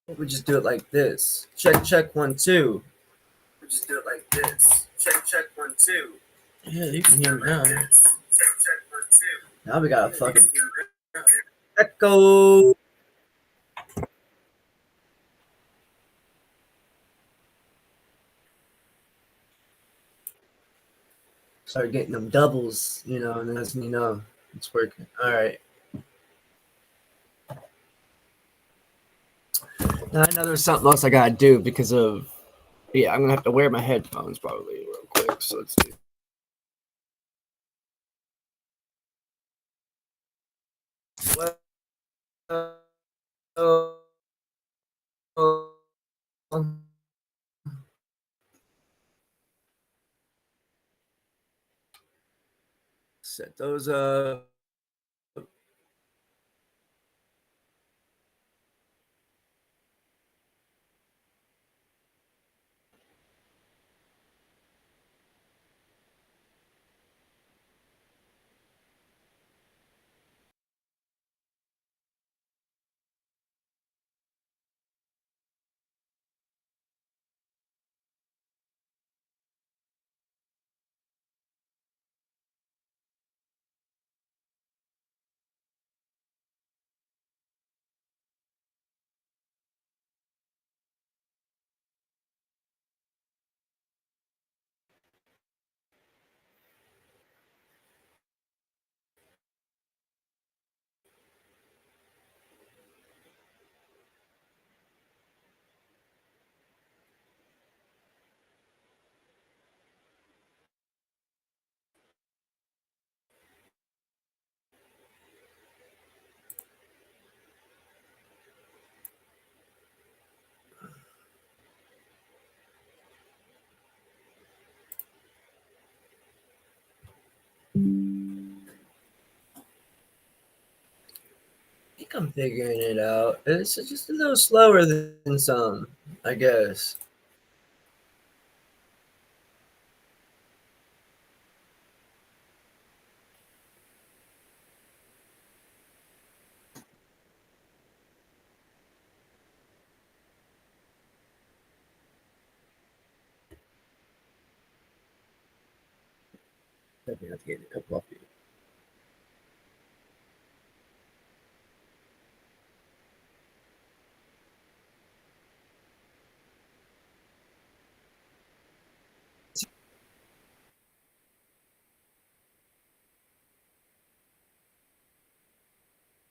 We just do it like this. Check, check, 1, 2. We just do it like this. Check, check, 1, 2. Yeah, you can hear me now. Check, check, 1, 2. Now we got a fucking echo. Start getting them doubles, you know, and as you know, it's working. All right. Now I know there's something else I gotta do because of I'm gonna have to wear my headphones probably real quick. So let's see. Set those up. I think I'm figuring it out. It's just a little slower than some, I guess. I have to get a coffee.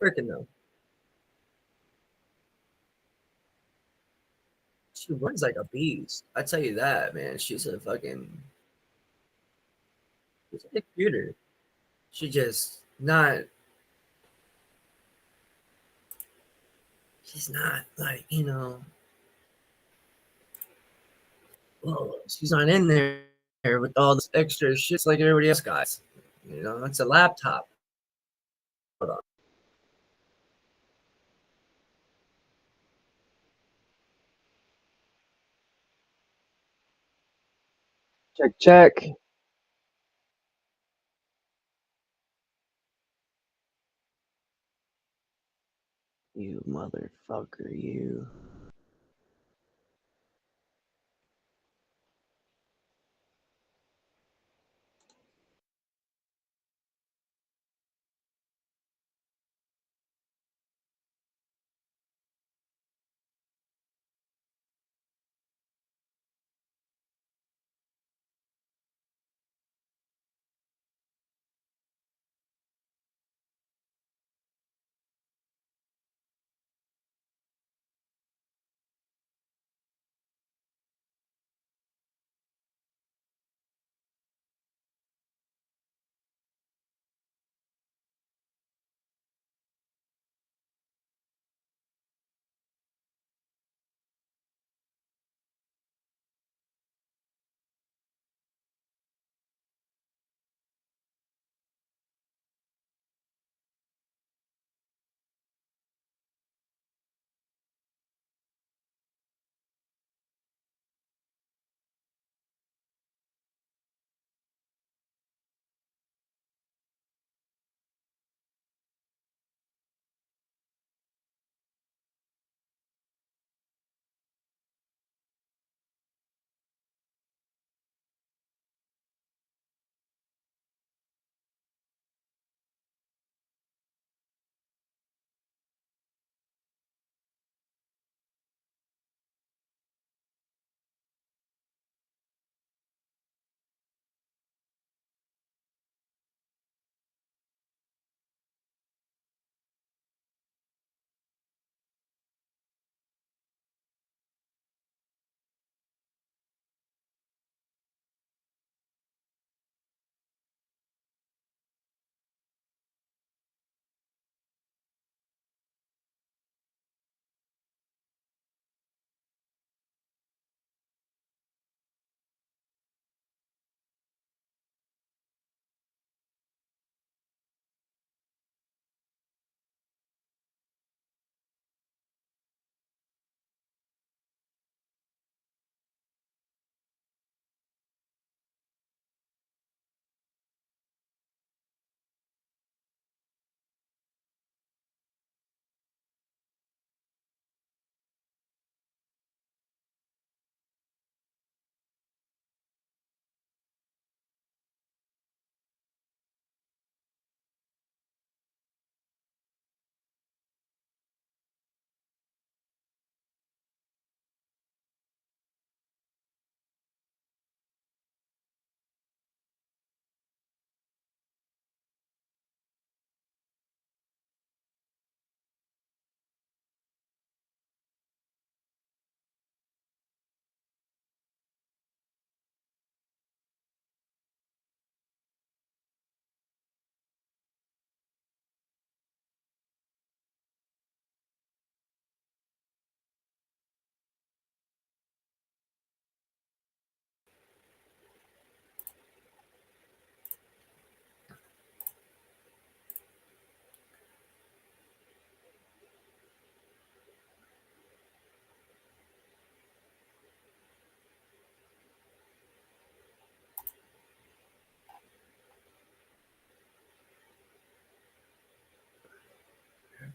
Working though. She runs like a beast. I tell you that, man. She's a fucking. She's a computer. She just not. She's not like Well, she's not in there with all this extra shits like everybody else got. It's a laptop. Hold on. Check, check. You motherfucker, you.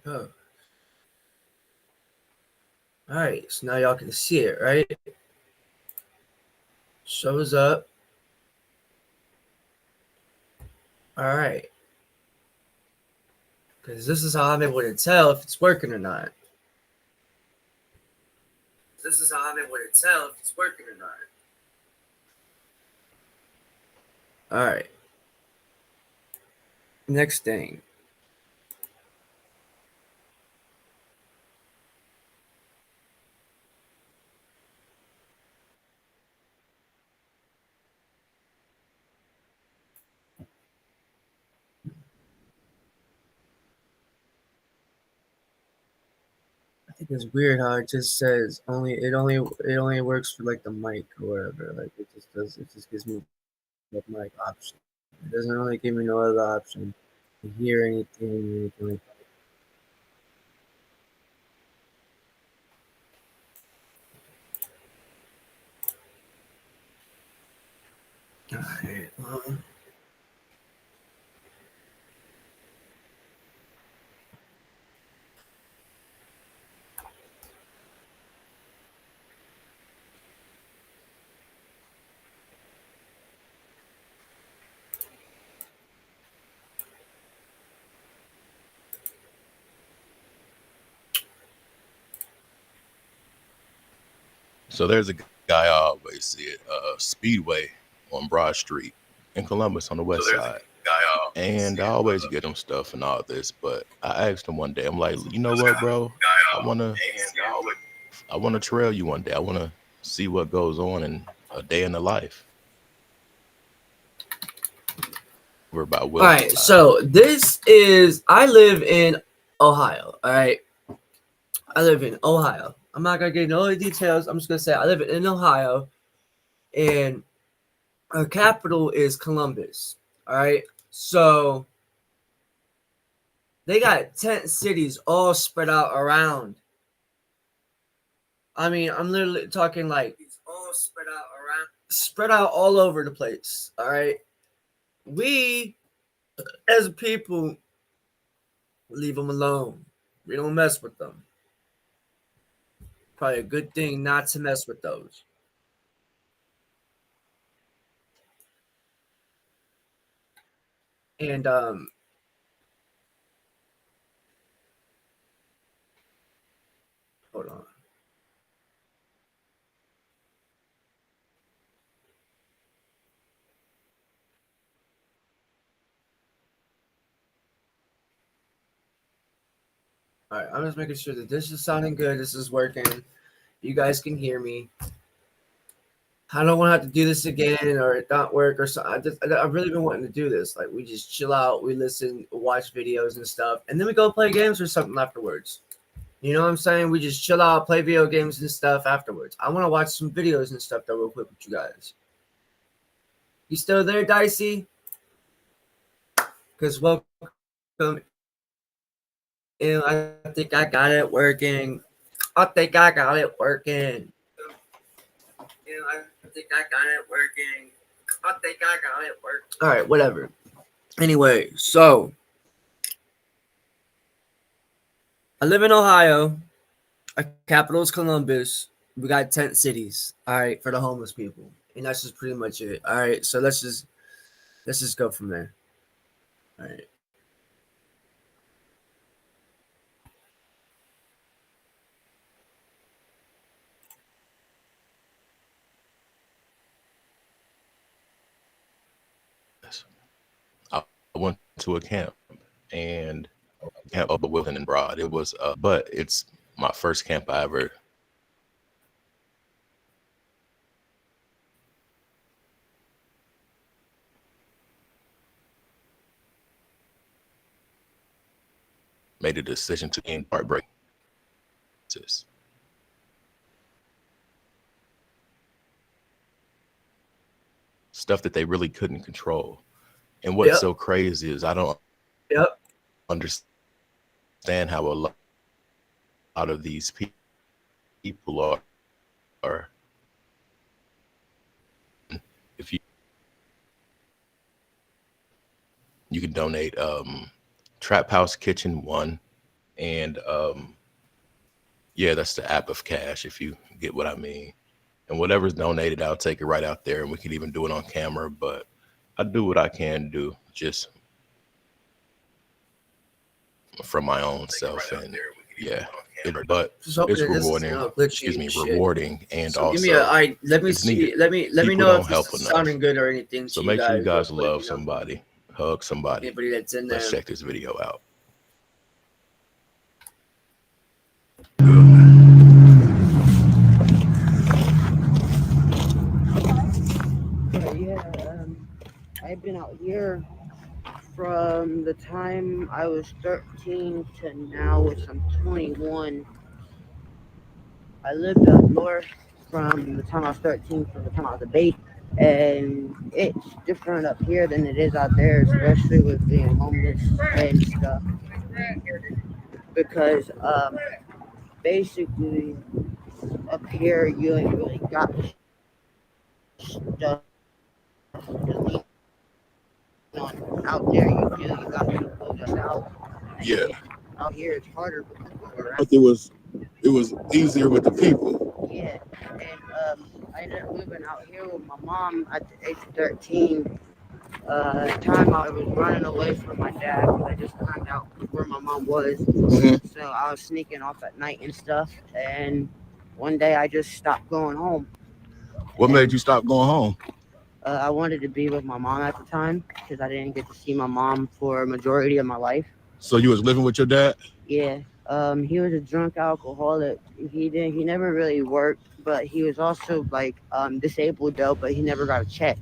Oh. Alright, so now y'all can see it, right? Shows up. Alright. Because this is how I'm able to tell if it's working or not. This is how I'm able to tell if it's working or not. Alright. Next thing. I think it's weird how it just says it only works for like the mic or whatever. Like it just gives me the mic option. It doesn't really give me no other option to hear anything or anything like that. Alright, So there's a guy I always see at Speedway on Broad Street in Columbus on the west side. And I always get him stuff and all this, but I asked him one day, I'm like, you know what, bro? I wanna trail you one day. I wanna see what goes on in a day in the life. We're about all right, so this is I live in Ohio. All right, I live in Ohio. I'm not gonna get into all the details. I'm just gonna say I live in Ohio, and our capital is Columbus. All right, so they got tent cities all spread out around. I mean, I'm literally talking like all spread out all over the place. All right, we as a people leave them alone. We don't mess with them. Probably a good thing not to mess with those. And hold on. All right, I'm just making sure that this is sounding good. This is working. You guys can hear me. I don't want to have to do this again or it not work or something. I've really been wanting to do this. Like we just chill out, we listen, watch videos and stuff, and then we go play games or something afterwards. You know what I'm saying? We just chill out, play video games and stuff afterwards. I want to watch some videos and stuff though real quick with you guys. You still there, Dicey? Because welcome. And I think I got it working. I think I got it working. I think I got it working. I think I got it working. All right, whatever. Anyway, so I live in Ohio. Our capital is Columbus. We got tent cities. All right, for the homeless people, and that's just pretty much it. All right, so let's just go from there. All right. I went to a camp and camp up with and Broad. It was but it's my first camp I ever made a decision to end heartbreak. Stuff that they really couldn't control. And what's so crazy is I don't understand how a lot of these people are if you can donate Trap House Kitchen 1 And yeah, that's the app of cash, if you get what I mean. And whatever's donated, I'll take it right out there, and we can even do it on camera. But I do what I can do, just from my own self, and yeah, but it's rewarding. Rewarding, and so also give me a. Let me see. needed. Let me People know don't if help this is enough. sounding good or anything. So to make sure you guys real quick, love somebody, hug somebody. Anybody that's in there. Let's check this video out. Yeah, I've been out here from the time I was 13 to now, which I'm 21. I lived up north from the time I was 13 to the time I was a baby, and it's different up here than it is out there, especially with being homeless and stuff. Because basically up here you ain't really got stuff to lean on. Out there you do, you got people just out. Yeah. Out here it's harder because we're But it was easier with the people. yeah, and I ended up moving out here with my mom at the age of 13. At the time I was running away from my dad because I just found out where my mom was. So I was sneaking off at night and stuff. And one day I just stopped going home. What made you stop going home? I wanted to be with my mom at the time because I didn't get to see my mom for a majority of my life. So you was living with your dad? Yeah. He was a drunk alcoholic. He never really worked, but he was also like disabled though, but he never got a check.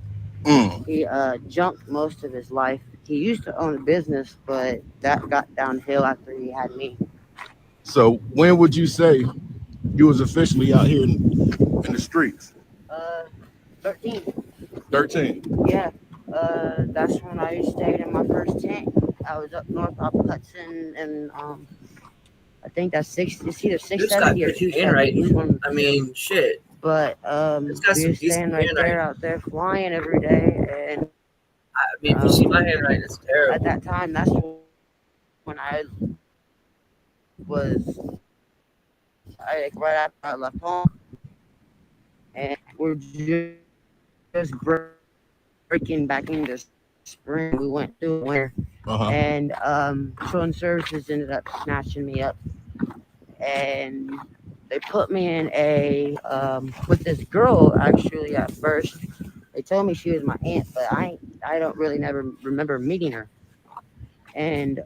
He junked most of his life. He used to own a business, but that got downhill after he had me. So when would you say you was officially out here in the streets? 13. 13. Yeah. That's when I stayed in my first tent. I was up north off Hudson, and I think that's six. It's either 670 or 270. I mean, shit. But we were staying right there, out there flying every day, and I mean, if you see my handwriting, it's terrible. at that time, that's when I was right after I left home, and we're just breaking back into spring. We went through winter, and children services ended up snatching me up, and they put me in a with this girl. Actually, at first, they told me she was my aunt, but I don't really never remember meeting her, and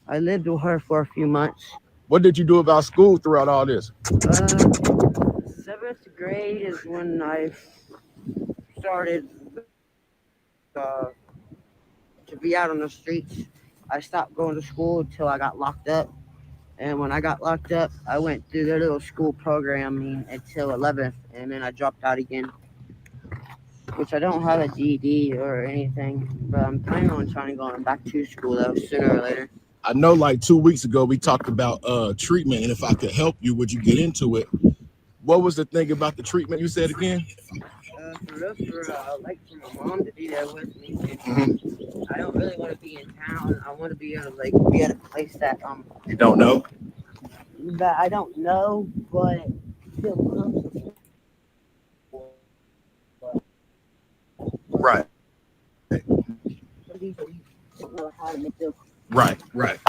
I lived with her for a few months. What did you do about school throughout all this? 7th grade is when I started to be out on the streets. I stopped going to school until I got locked up. And when I got locked up, I went through their little school programming until 11th, and then I dropped out again. Which I don't have a GED or anything, but I'm planning on trying to go back to school though, sooner or later. I know like 2 weeks ago we talked about treatment, and if I could help you, would you get into it? What was the thing about the treatment you said again? I'd like for my mom to be there with me. I don't really want to be in town. I want to be able to be at a place that you don't know. That I don't know, but feel comfortable. Right. Right.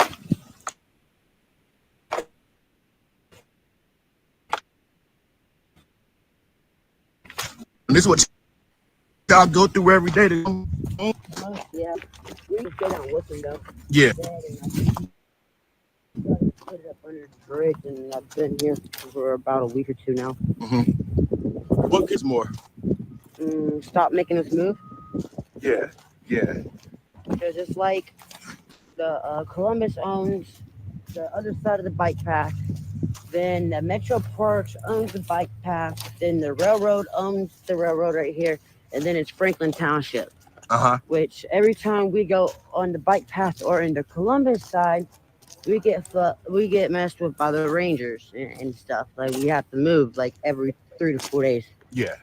And this is what y'all go through every day. Yeah, we just go down with them though. Yeah. Put it up under the bridge, and I've been here for about a week or two now. What gets more? Stop making us move. Yeah. Because it's like the Columbus owns the other side of the bike path. Then the Metro Parks owns the bike path. Then the railroad owns the railroad right here. And then it's Franklin Township. Which every time we go on the bike path or in the Columbus side, we get messed with by the rangers and stuff. Like we have to move like every 3 to 4 days. Yeah.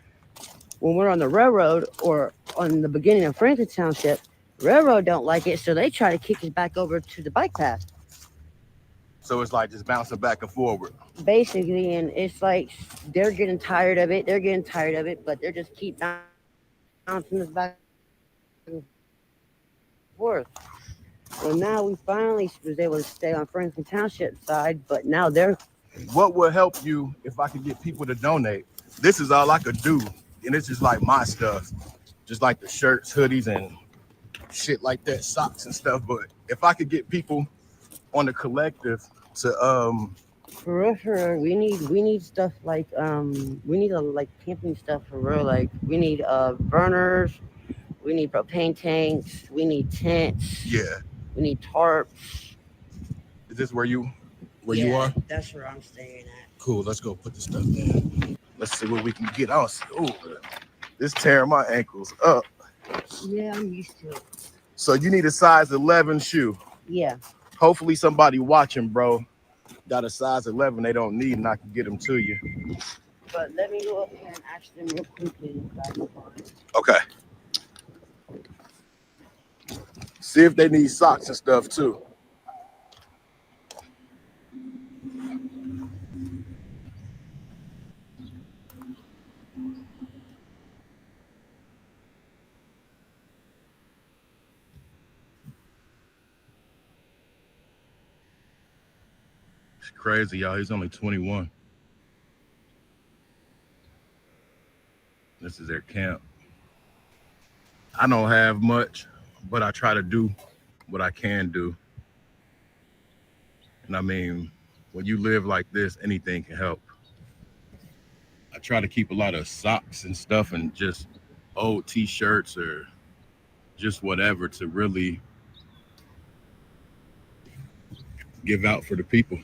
When we're on the railroad or on the beginning of Franklin Township, railroad don't like it, so they try to kick us back over to the bike path. So it's like just bouncing back and forward. Basically, and it's like they're getting tired of it. They're getting tired of it, but they're just keep bouncing us back and forth. Well, now we finally was able to stay on Franklin Township side, but now they're. What would help you if I could get people to donate? This is all I could do, and it's just like my stuff, just like the shirts, hoodies, and shit like that, socks and stuff. But if I could get people on the collective to For real, we need stuff like we need like camping stuff for real. Like we need burners, we need propane tanks, we need tents, yeah. we need tarps. Is this where you Yeah, you are? That's where I'm staying at. Cool. Let's go put the stuff in. Let's see what we can get on. Oh, this tearing my ankles up. Yeah, I'm used to it. So you need a size 11 shoe. Yeah. Hopefully somebody watching, bro, got a size 11 they don't need, and I can get them to you. But let me go up here and ask them real quickly. Okay. See if they need socks and stuff too. It's crazy, y'all. He's only 21. This is their camp. I don't have much, but I try to do what I can do. And I mean, when you live like this, anything can help. I try to keep a lot of socks and stuff and just old t-shirts or just whatever to really give out for the people.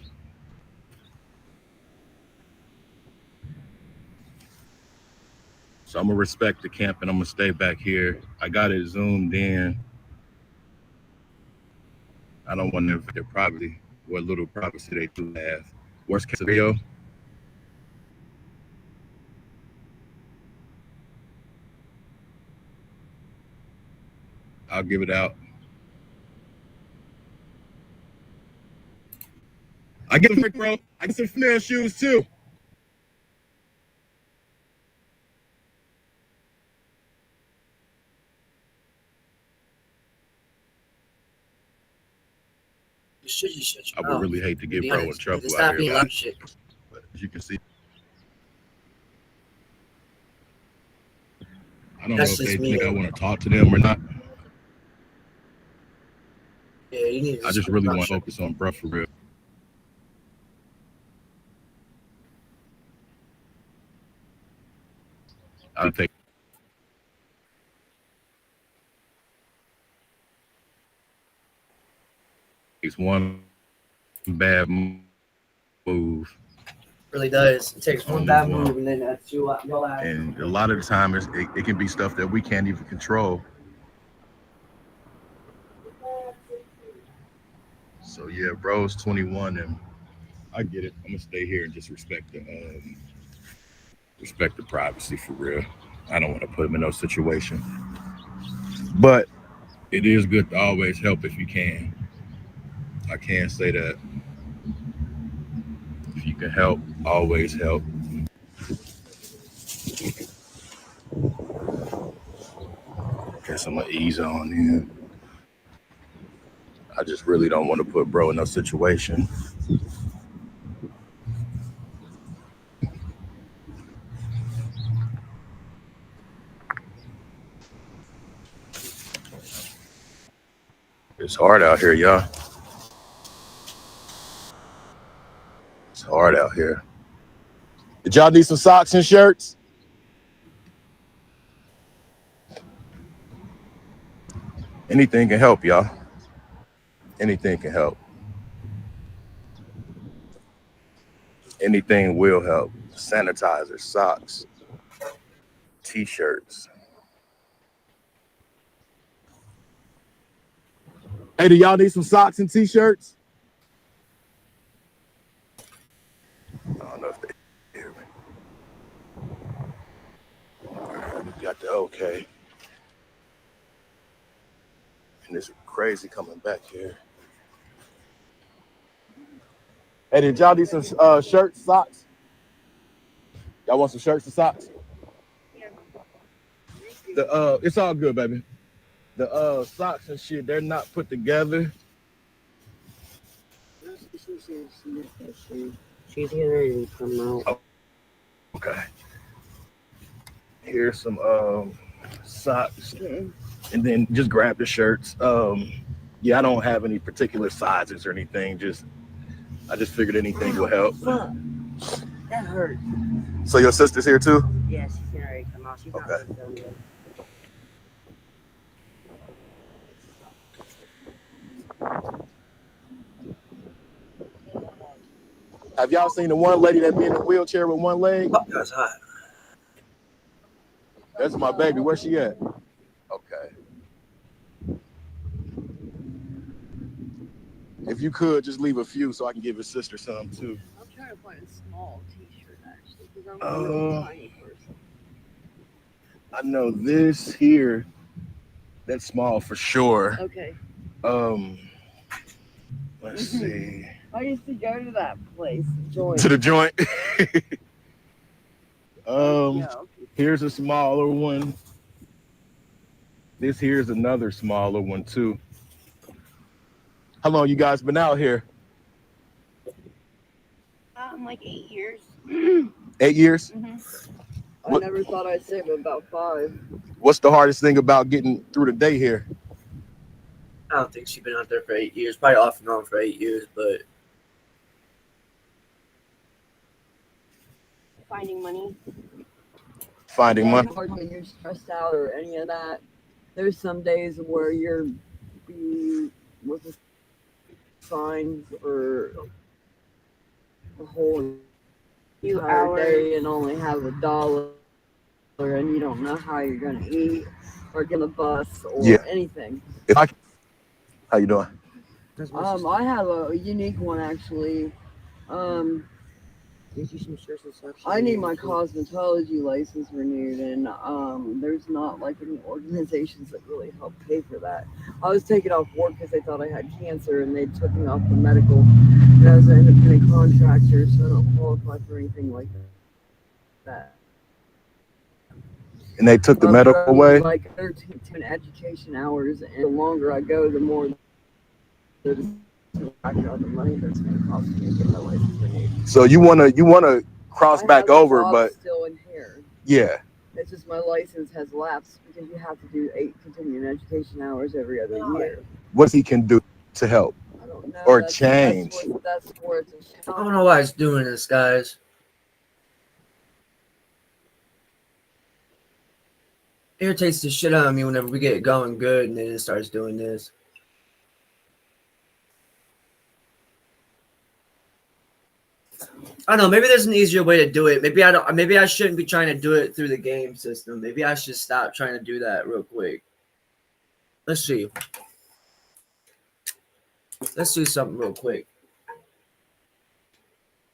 So I'm gonna respect the camp and I'm gonna stay back here. I got it zoomed in. I don't want to invade their privacy, what little privacy they do have. Worst case scenario, I'll give it out. I get them, bro. I get some flare shoes too. You should. I would really hate to get bro in trouble It's out not here. being loud shit. But as you can see, I don't know if they think I want to talk to them or not. Yeah, you need. I just really want to focus on bro for real. I'll take. It's one bad move. Really does. It takes one bad move and then that's you. And a lot of the time, it can be stuff that we can't even control. So yeah, bro's 21, and I get it. I'm gonna stay here and just respect the privacy for real. I don't want to put him in no situation, but it is good to always help if you can. I can say that. If you can help, always help. Guess I'm gonna ease on in. I just really don't want to put bro in no situation. It's hard out here, y'all. It's hard out here. Did y'all need some socks and shirts? Anything can help, y'all. Anything can help. Anything will help. Sanitizer, socks, t-shirts. Hey, do y'all need some socks and t-shirts? I don't know if they hear me. All right, we got the okay. And it's crazy coming back here. Hey, did y'all need some shirts, socks? Y'all want some shirts and socks? It's all good, baby. The socks and shit, they're not put together. She's getting ready to come out. Okay. Here's some socks, and then just grab the shirts. Yeah, I don't have any particular sizes or anything. I just figured anything will help. Fuck. That hurt. So your sister's here too? Yeah, she's getting ready to come out. She's not done yet. Have y'all seen the one lady that be in a wheelchair with one leg? Oh, that's hot. That's my baby. Where's she at? Okay. If you could, just leave a few so I can give his sister some too. I'm trying to find a small t-shirt actually because I'm a really tiny person. I know this here. That's small for sure. Okay. Let's see. I used to go to that place. To the joint. Yeah. Here's a smaller one. This here's another smaller one too. How long you guys been out here? Like 8 years. 8 years? I never thought I'd say but about 5. What's the hardest thing about getting through the day here? I don't think she's been out there for 8 years. Probably off and on for 8 years, but Finding money. Finding money. Hard when you're stressed out or any of that. There's some days where you're with the signs for a whole entire day and only have $1 and you don't know how you're gonna eat or get a bus or anything. How you doing? I have a unique one actually. I need my cosmetology license renewed, and there's not like any organizations that really help pay for that. I was taken off work because they thought I had cancer, and they took me off the medical. And I was an independent contractor, so I don't qualify for anything like that. And they took the medical away? Like 13 education hours, and the longer I go, the more the money that's going to cost me to get my license renewed. So you wanna cross back over, but still in here. Yeah. It's just my license has lapsed because you have to do 8 continuing education hours every other year. What he can do to help? I don't know. Or change? That's where it's I don't know why it's doing this, guys. Irritates the shit out of me whenever we get it going good and then it starts doing this. I don't know. Maybe there's an easier way to do it. Maybe I don't. Maybe I shouldn't be trying to do it through the game system. Maybe I should stop trying to do that real quick. Let's see. Let's do something real quick.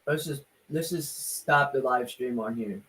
Let's just stop the live stream on here.